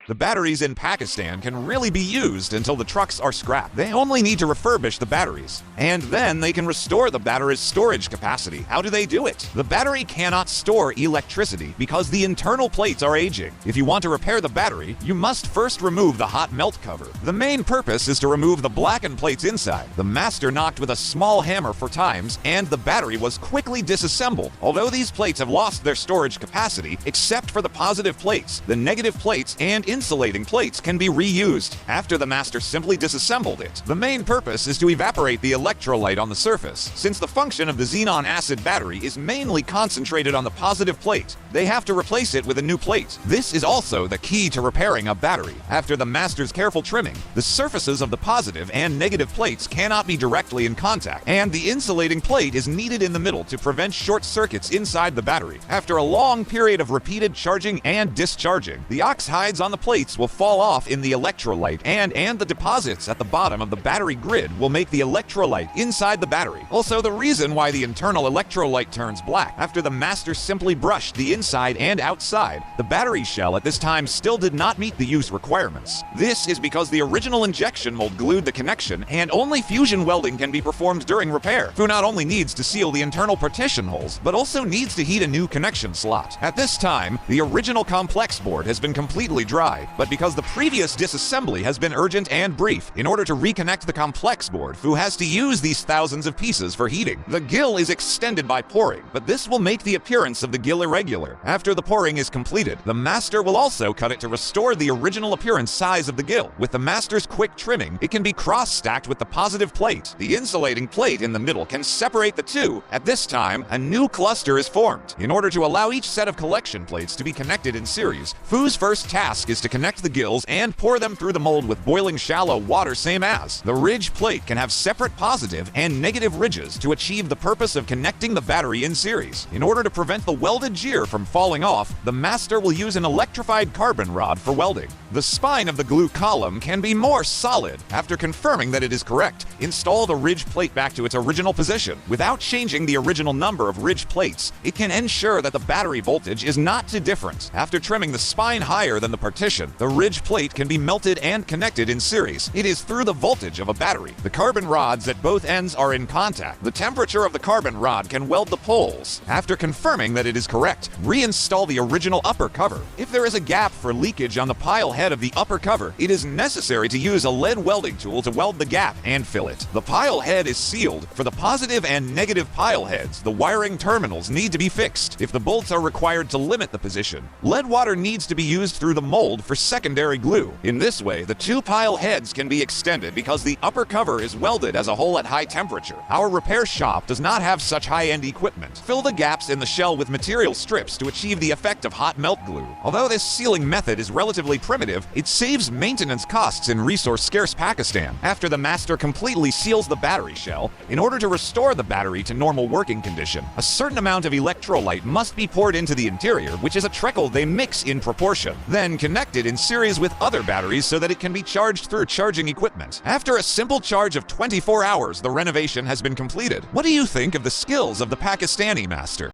The batteries in Pakistan can really be used until the trucks are scrapped. They only need to refurbish the batteries, and then they can restore the battery's storage capacity. How do they do it? The battery cannot store electricity because the internal plates are aging. If you want to repair the battery, you must first remove the hot melt cover. The main purpose is to remove the blackened plates inside. The master knocked with a small hammer 4 times, and the battery was quickly disassembled. Although these plates have lost their storage capacity, except for the positive plates, the negative plates and insulating plates can be reused. After the master simply disassembled it, the main purpose is to evaporate the electrolyte on the surface. Since the function of the xenon acid battery is mainly concentrated on the positive plate, they have to replace it with a new plate. This is also the key to repairing a battery. After the master's careful trimming, the surfaces of the positive and negative plates cannot be directly in contact, and the insulating plate is needed in the middle to prevent short circuits inside the battery. After a long period of repeated charging and discharging, the oxides on the plates will fall off in the electrolyte, and the deposits at the bottom of the battery grid will make the electrolyte inside the battery. Also, the reason why the internal electrolyte turns black after the master simply brushed the inside and outside, the battery shell at this time still did not meet the use requirements. This is because the original injection mold glued the connection, and only fusion welding can be performed during repair. Fu not only needs to seal the internal partition holes, but also needs to heat a new connection slot. At this time, the original complex board has been completely dry, but because the previous disassembly has been urgent and brief, in order to reconnect the complex board, Fu has to use these thousands of pieces for heating. The gill is extended by pouring, but this will make the appearance of the gill irregular. After the pouring is completed, the master will also cut it to restore the original appearance size of the gill. With the master's quick trimming, it can be cross-stacked with the positive plate. The insulating plate in the middle can separate the two. At this time, a new cluster is formed. In order to allow each set of collection plates to be connected in series, Fu's first task is to connect the gills and pour them through the mold with boiling shallow water, same as. The ridge plate can have separate positive and negative ridges to achieve the purpose of connecting the battery in series. In order to prevent the welded gear from falling off, the master will use an electrified carbon rod for welding. The spine of the glue column can be more solid. After confirming that it is correct, install the ridge plate back to its original position. Without changing the original number of ridge plates, it can ensure that the battery voltage is not too different. After trimming the spine higher than the partition, the ridge plate can be melted and connected in series. It is through the voltage of a battery. The carbon rods at both ends are in contact. The temperature of the carbon rod can weld the poles. After confirming that it is correct, reinstall the original upper cover. If there is a gap for leakage on the pile head of the upper cover, it is necessary to use a lead welding tool to weld the gap and fill it. The pile head is sealed. For the positive and negative pile heads, the wiring terminals need to be fixed. If the bolts are required to limit the position, lead water needs to be used through the mold for secondary glue. In this way, the 2 pile heads can be extended because the upper cover is welded as a whole at high temperature. Our repair shop does not have such high-end equipment. Fill the gaps in the shell with material strips to achieve the effect of hot melt glue. Although this sealing method is relatively primitive, it saves maintenance costs in resource-scarce Pakistan. After the master completely seals the battery shell, in order to restore the battery to normal working condition, a certain amount of electrolyte must be poured into the interior, which is a trickle they mix in proportion, then connected in series with other batteries so that it can be charged through charging equipment. After a simple charge of 24 hours, the renovation has been completed. What do you think of the skills of the Pakistani master?